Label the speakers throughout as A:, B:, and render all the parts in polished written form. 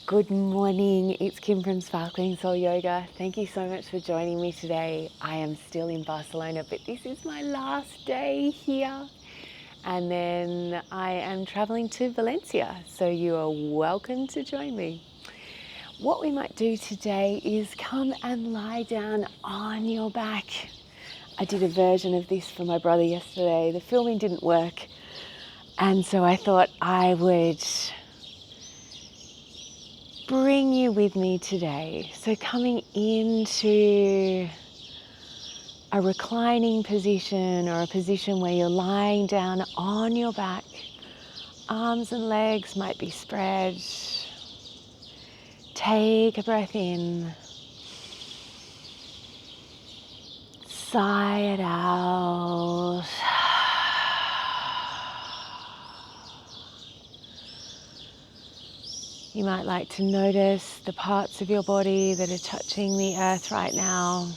A: Good morning, it's Kim from Sparkling Soul Yoga. Thank you so much for joining me today. I am still in Barcelona, but this is my last day here. And then I am traveling to Valencia, so you are welcome to join me. What we might do today is come and lie down on your back. I did a version of this for my brother yesterday. The filming didn't work, and so I thought I would bring you with me today. So coming into a reclining position or a position where you're lying down on your back, arms and legs might be spread. Take a breath in, sigh it out. You might like to notice the parts of your body that are touching the earth right now.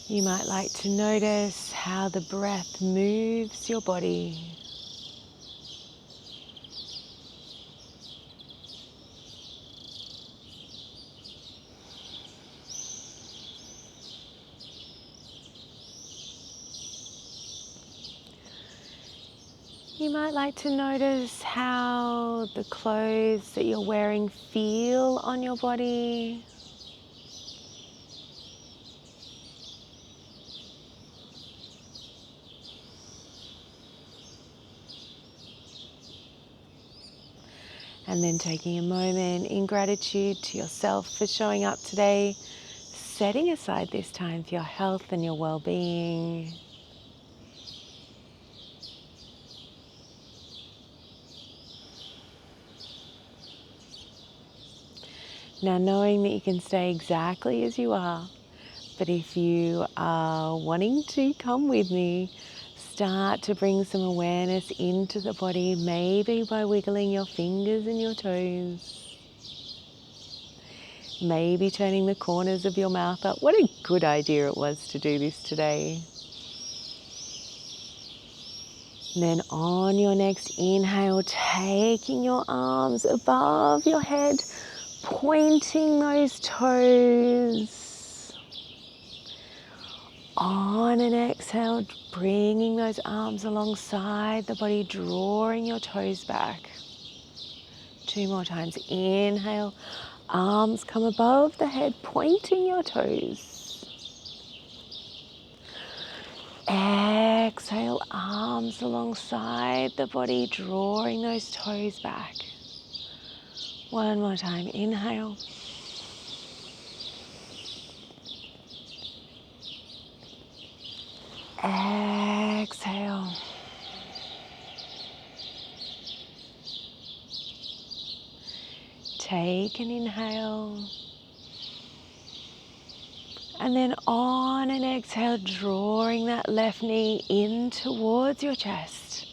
A: You might like to notice how the breath moves your body. You might like to notice how the clothes that you're wearing feel on your body. And then taking a moment in gratitude to yourself for showing up today, setting aside this time for your health and your well-being. Now, knowing that you can stay exactly as you are, but if you are wanting to come with me, start to bring some awareness into the body, maybe by wiggling your fingers and your toes. Maybe turning the corners of your mouth up. What a good idea it was to do this today. And then on your next inhale, taking your arms above your head, pointing those toes. On an exhale, bringing those arms alongside the body, drawing your toes back. 2 more times. Inhale, arms come above the head, pointing your toes. Exhale, arms alongside the body, drawing those toes back. 1 more time. Inhale. Exhale. Take an inhale. And then on an exhale, drawing that left knee in towards your chest,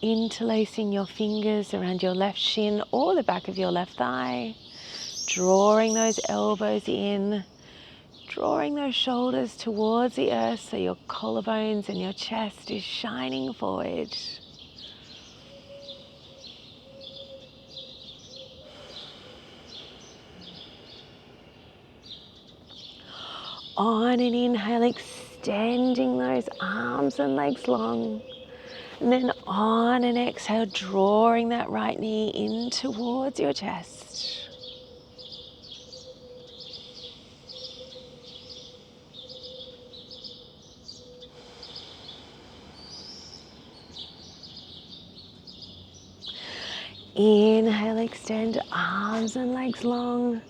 A: interlacing your fingers around your left shin or the back of your left thigh, drawing those elbows in, drawing those shoulders towards the earth so your collarbones and your chest is shining forward. On an inhale, extending those arms and legs long. And then on an exhale, drawing that right knee in towards your chest. Inhale, extend arms and legs long.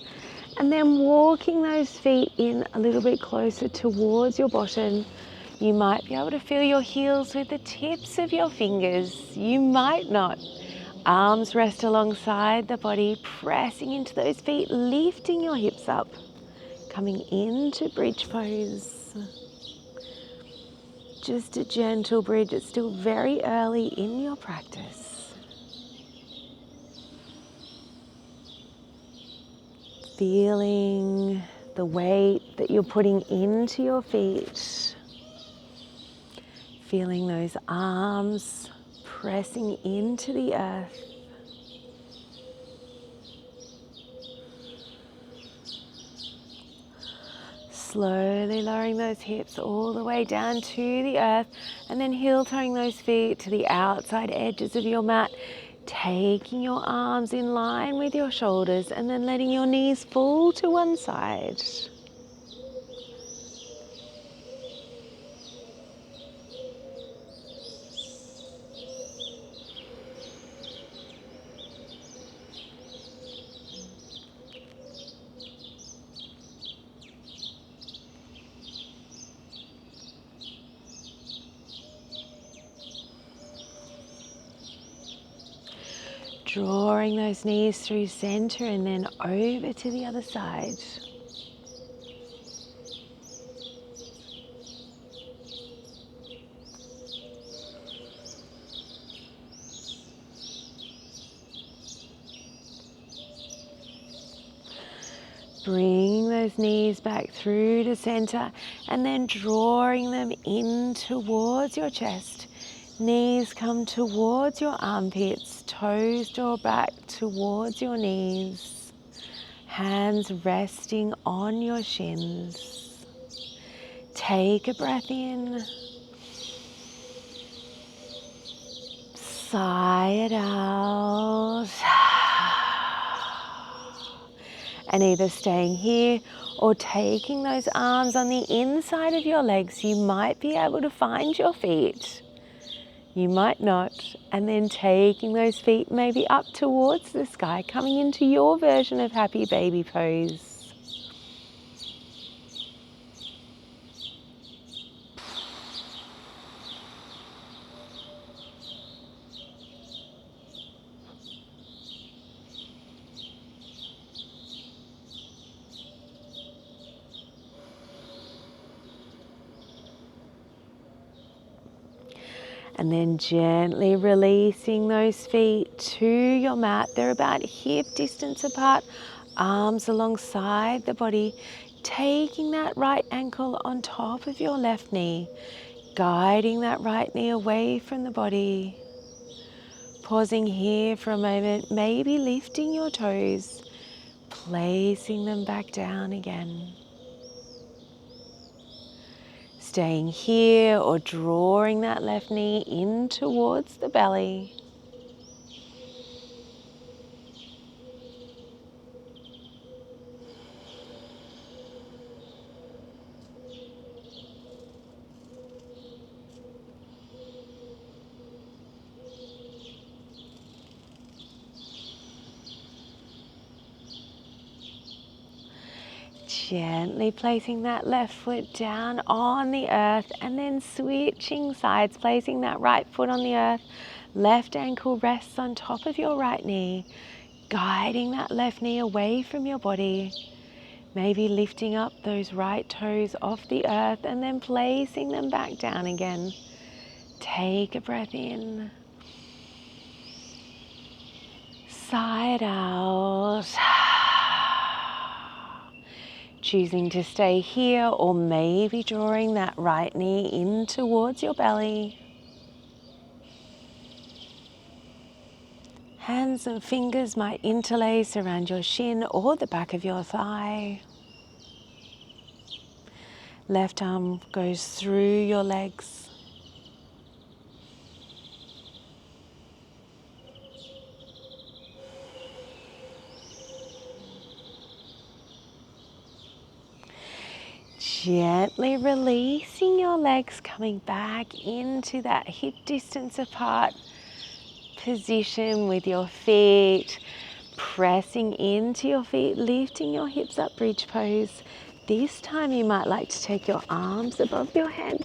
A: And then walking those feet in a little bit closer towards your bottom. You might be able to feel your heels with the tips of your fingers. You might not. Arms rest alongside the body, pressing into those feet, lifting your hips up. Coming into bridge pose. Just a gentle bridge. It's still very early in your practice. Feeling the weight that you're putting into your feet. Feeling those arms pressing into the earth. Slowly lowering those hips all the way down to the earth, and then heel-toeing those feet to the outside edges of your mat, taking your arms in line with your shoulders and then letting your knees fall to one side. Drawing those knees through center and then over to the other side. Bringing those knees back through to center and then drawing them in towards your chest. Knees come towards your armpits, toes draw back towards your knees. Hands resting on your shins. Take a breath in. Sigh it out. And either staying here or taking those arms on the inside of your legs, you might be able to find your feet. You might not. And then taking those feet maybe up towards the sky, coming into your version of happy baby pose. And then gently releasing those feet to your mat. They're about hip distance apart, arms alongside the body. Taking that right ankle on top of your left knee, guiding that right knee away from the body. Pausing here for a moment, maybe lifting your toes, placing them back down again. Staying here or drawing that left knee in towards the belly. Gently placing that left foot down on the earth and then switching sides, placing that right foot on the earth. Left ankle rests on top of your right knee, guiding that left knee away from your body. Maybe lifting up those right toes off the earth and then placing them back down again. Take a breath in. Sigh it out. Choosing to stay here or maybe drawing that right knee in towards your belly. Hands and fingers might interlace around your shin or the back of your thigh. Left arm goes through your legs. Gently releasing your legs, coming back into that hip distance apart position with your feet, pressing into your feet, lifting your hips up, bridge pose. This time you might like to take your arms above your head.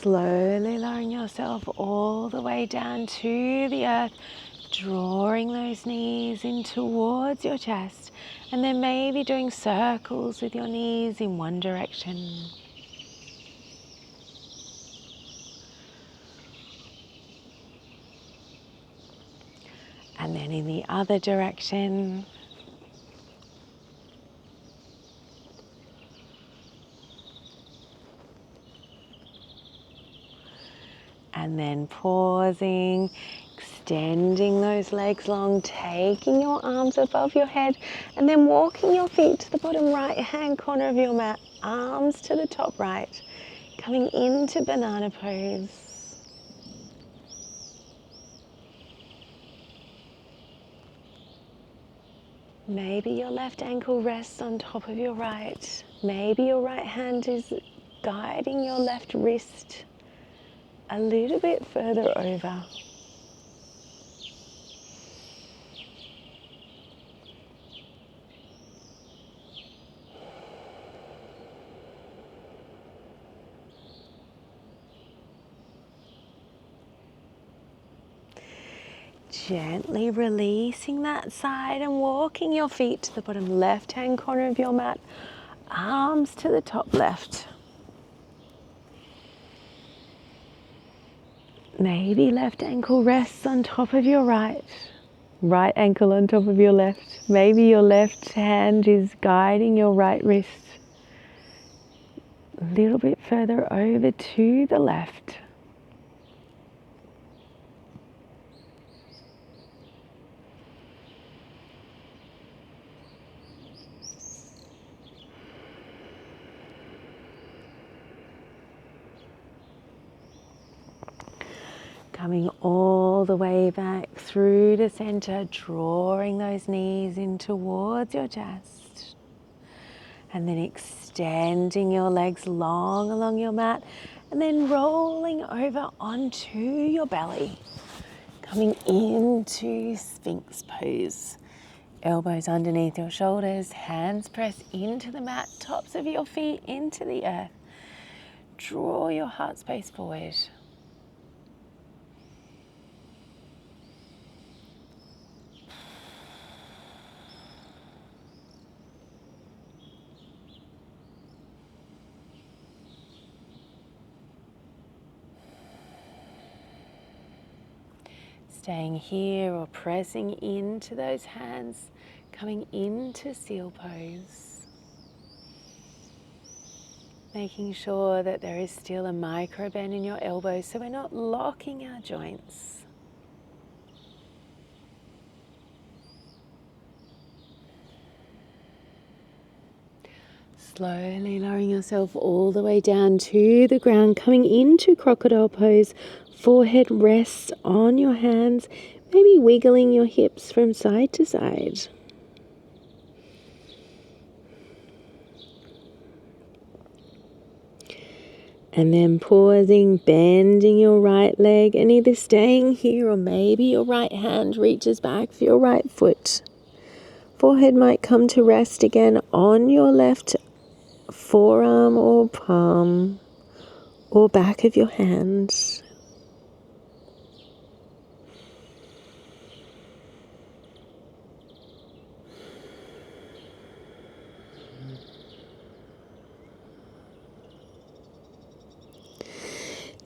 A: Slowly lowering yourself all the way down to the earth, drawing those knees in towards your chest, and then maybe doing circles with your knees in one direction. And then in the other direction. And then pausing, extending those legs long, taking your arms above your head, and then walking your feet to the bottom right hand corner of your mat, arms to the top right, coming into banana pose. Maybe your left ankle rests on top of your right. Maybe your right hand is guiding your left wrist a little bit further over. Gently releasing that side and walking your feet to the bottom left hand corner of your mat, arms to the top left. Maybe left ankle rests on top of your right, right ankle on top of your left. Maybe your left hand is guiding your right wrist a little bit further over to the left. Coming all the way back through to center, drawing those knees in towards your chest. And then extending your legs long along your mat, and then rolling over onto your belly. Coming into Sphinx pose. Elbows underneath your shoulders, hands press into the mat, tops of your feet into the earth. Draw your heart space forward. Staying here or pressing into those hands, coming into seal pose. Making sure that there is still a micro bend in your elbows so we're not locking our joints. Slowly lowering yourself all the way down to the ground, coming into crocodile pose. Forehead rests on your hands, maybe wiggling your hips from side to side. And then pausing, bending your right leg and either staying here or maybe your right hand reaches back for your right foot. Forehead might come to rest again on your left forearm or palm or back of your hand.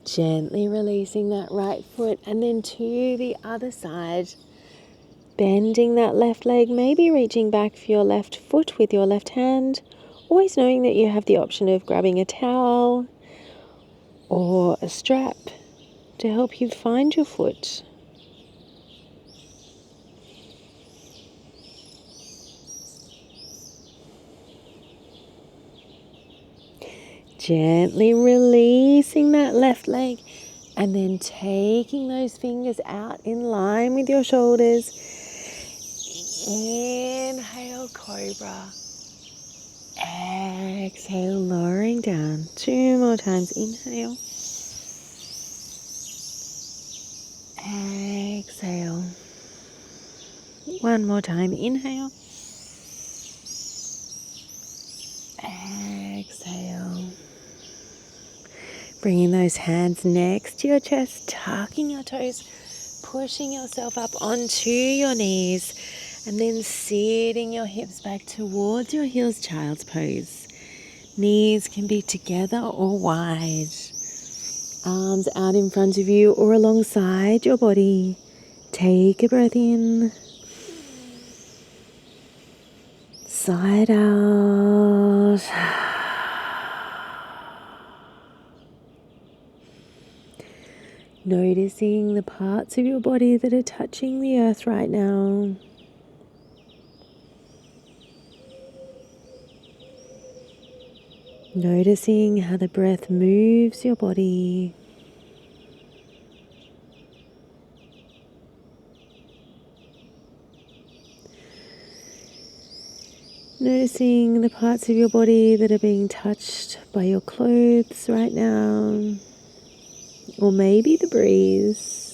A: Gently releasing that right foot and then to the other side. Bending that left leg, maybe reaching back for your left foot with your left hand. Always knowing that you have the option of grabbing a towel or a strap to help you find your foot. Gently releasing that left leg and then taking those fingers out in line with your shoulders. Inhale, cobra. Exhale, lowering down. 2 more times. Inhale. Exhale. 1 more time. Inhale. Exhale. Bringing those hands next to your chest, tucking your toes, pushing yourself up onto your knees and then sitting your hips back towards your heels, child's pose. Knees can be together or wide. Arms out in front of you or alongside your body. Take a breath in. Side out. Noticing the parts of your body that are touching the earth right now. Noticing how the breath moves your body. Noticing the parts of your body that are being touched by your clothes right now, or maybe the breeze.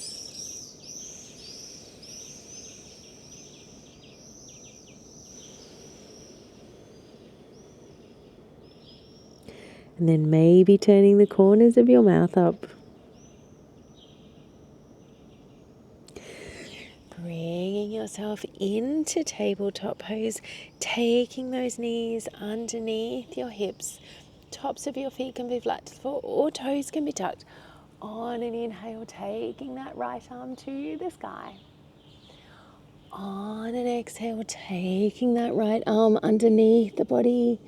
A: And then maybe turning the corners of your mouth up. Bringing yourself into tabletop pose, taking those knees underneath your hips. Tops of your feet can be flat to the floor or toes can be tucked. On an inhale, taking that right arm to the sky. On an exhale, taking that right arm underneath the body,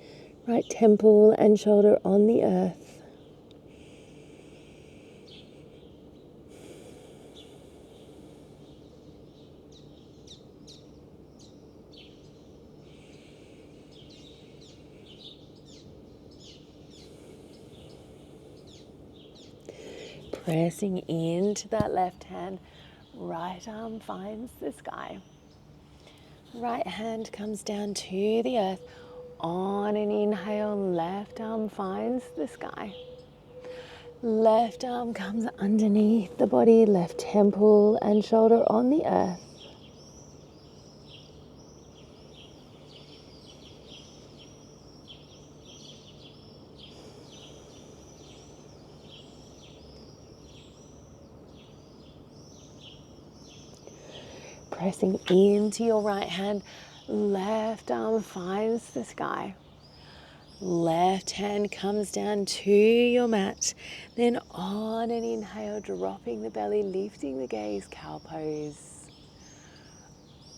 A: right temple and shoulder on the earth. Pressing into that left hand, right arm finds the sky. Right hand comes down to the earth. On an inhale, left arm finds the sky. Left arm comes underneath the body, left temple and shoulder on the earth. Pressing into your right hand, left arm finds the sky. Left hand comes down to your mat. Then on an inhale, dropping the belly, lifting the gaze, cow pose.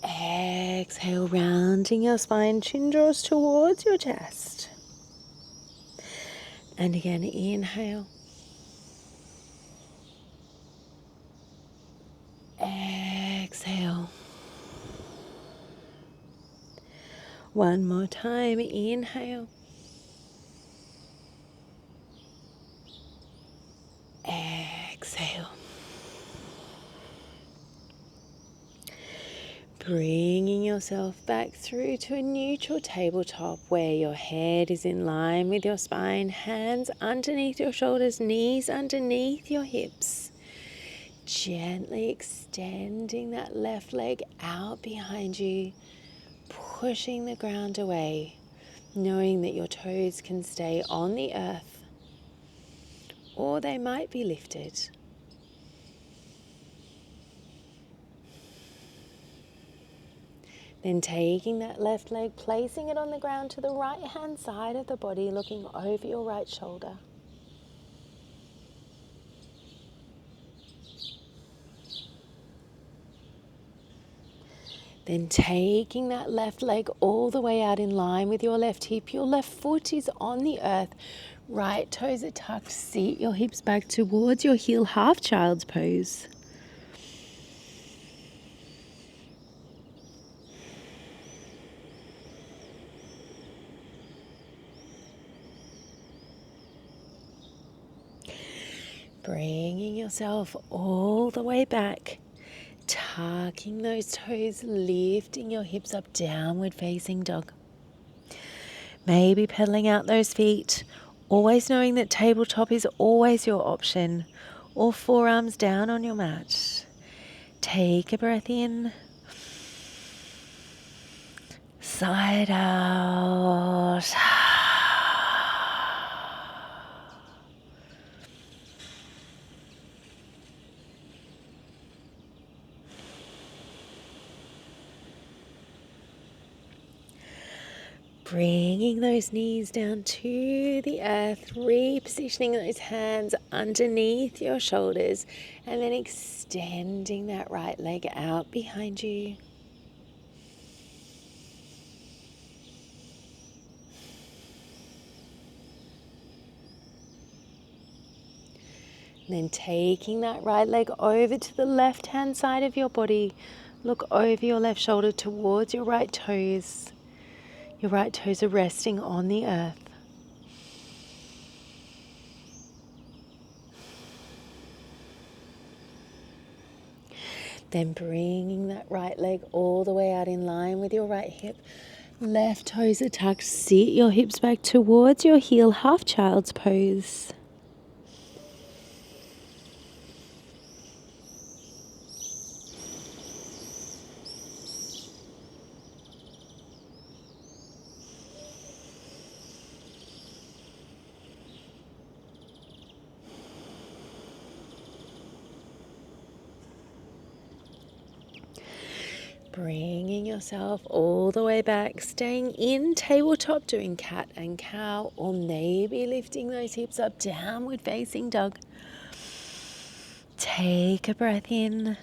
A: Exhale, rounding your spine, chin draws towards your chest. And again, inhale. Exhale. One more time, inhale. Exhale. Bringing yourself back through to a neutral tabletop where your head is in line with your spine, hands underneath your shoulders, knees underneath your hips. Gently extending that left leg out behind you, pushing the ground away, knowing that your toes can stay on the earth or they might be lifted. Then taking that left leg, placing it on the ground to the right hand side of the body, looking over your right shoulder. Then taking that left leg all the way out in line with your left hip. Your left foot is on the earth. Right toes are tucked. Seat your hips back towards your heel, half child's pose. Bringing yourself all the way back. Tucking those toes, lifting your hips up, downward facing dog. Maybe pedaling out those feet, always knowing that tabletop is always your option, or forearms down on your mat. Take a breath in, side out. Bringing those knees down to the earth, repositioning those hands underneath your shoulders, and then extending that right leg out behind you. And then taking that right leg over to the left hand side of your body, look over your left shoulder towards your right toes. Your right toes are resting on the earth. Then bringing that right leg all the way out in line with your right hip. Left toes are tucked. Sit your hips back towards your heel, half child's pose. Bringing yourself all the way back, staying in tabletop, doing cat and cow, or maybe lifting those hips up, downward facing dog. Take a breath in,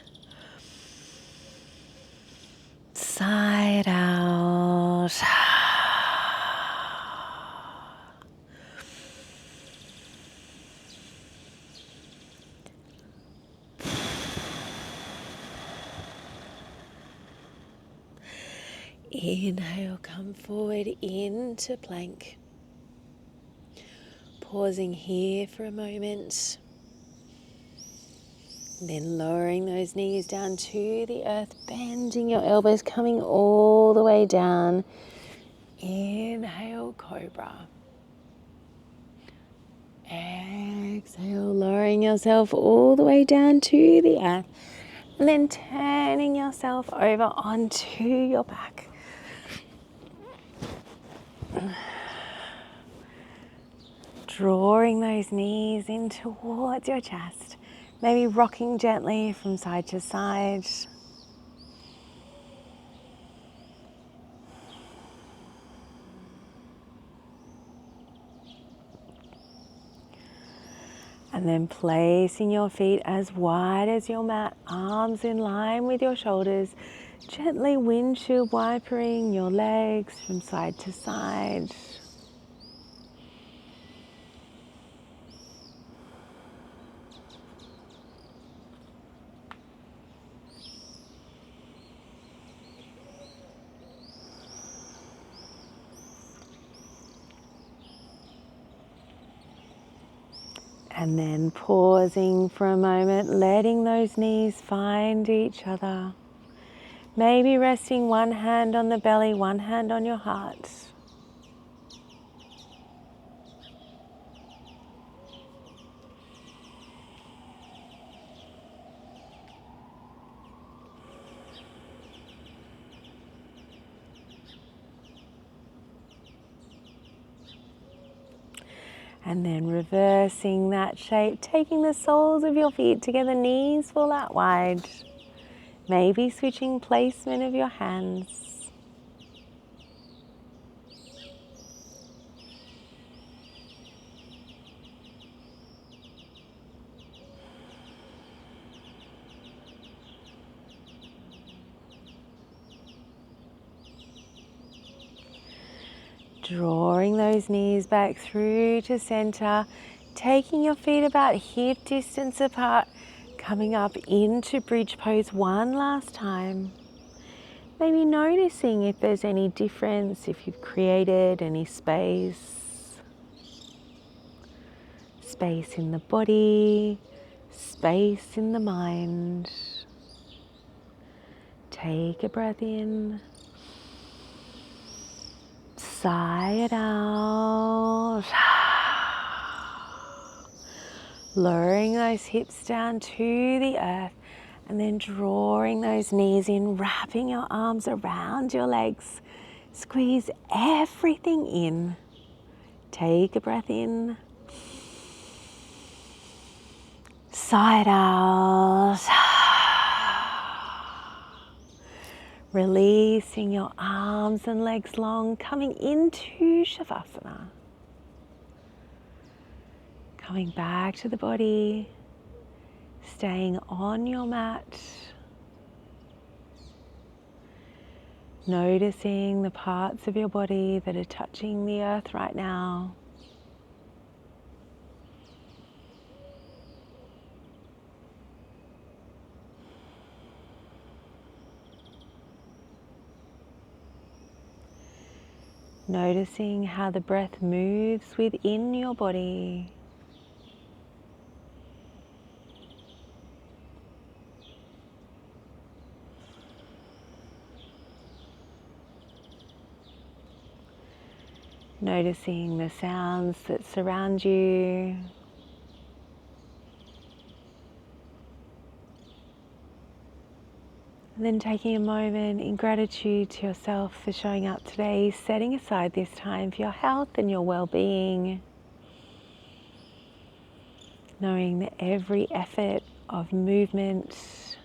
A: side out. Inhale, come forward into plank. Pausing here for a moment. Then lowering those knees down to the earth, bending your elbows, coming all the way down. Inhale, cobra. Exhale, lowering yourself all the way down to the earth. And then turning yourself over onto your back. Drawing those knees in towards your chest. Maybe rocking gently from side to side. And then placing your feet as wide as your mat, arms in line with your shoulders. Gently windshield wipering your legs from side to side. And then pausing for a moment, letting those knees find each other. Maybe resting one hand on the belly, one hand on your heart. And then reversing that shape, taking the soles of your feet together, knees full out wide. Maybe switching placement of your hands. Drawing those knees back through to center, taking your feet about hip distance apart, coming up into bridge pose one last time. Maybe noticing if there's any difference, if you've created any space. Space in the body, space in the mind. Take a breath in. Sigh it out. Lowering those hips down to the earth and then drawing those knees in, wrapping your arms around your legs. Squeeze everything in. Take a breath in. Sigh it out. Releasing your arms and legs long, coming into Shavasana. Coming back to the body, staying on your mat. Noticing the parts of your body that are touching the earth right now. Noticing how the breath moves within your body. Noticing the sounds that surround you. And then taking a moment in gratitude to yourself for showing up today, setting aside this time for your health and your well-being. Knowing that every effort of movement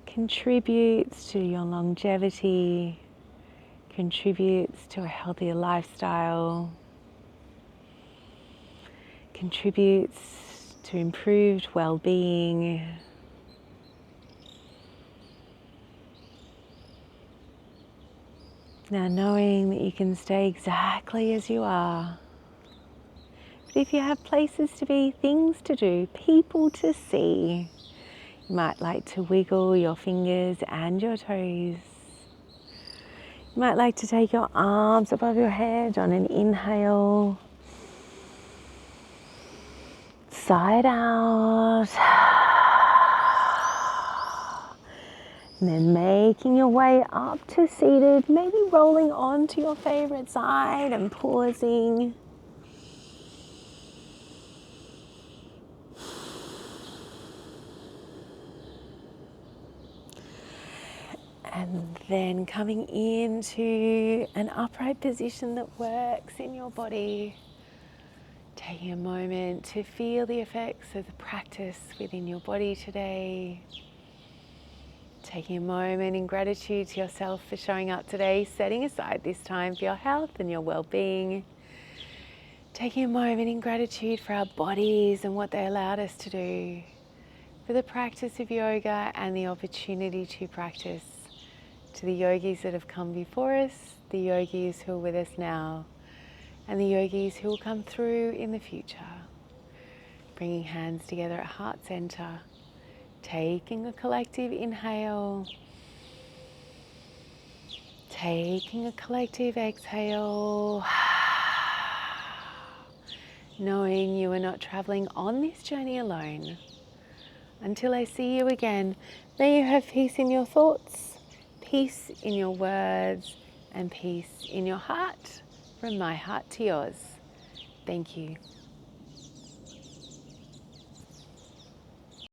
A: contributes to your longevity, contributes to a healthier lifestyle, contributes to improved well-being. Now knowing that you can stay exactly as you are. But if you have places to be, things to do, people to see, you might like to wiggle your fingers and your toes. You might like to take your arms above your head on an inhale. Side out. And then making your way up to seated, maybe rolling onto your favorite side and pausing. And then coming into an upright position that works in your body. Taking a moment to feel the effects of the practice within your body today. Taking a moment in gratitude to yourself for showing up today, setting aside this time for your health and your well-being. Taking a moment in gratitude for our bodies and what they allowed us to do, for the practice of yoga and the opportunity to practice. To the yogis that have come before us, the yogis who are with us now, and the yogis who will come through in the future. Bringing hands together at heart center, taking a collective inhale, taking a collective exhale, knowing you are not traveling on this journey alone. Until I see you again, may you have peace in your thoughts, peace in your words, and peace in your heart, from my heart to yours. Thank you.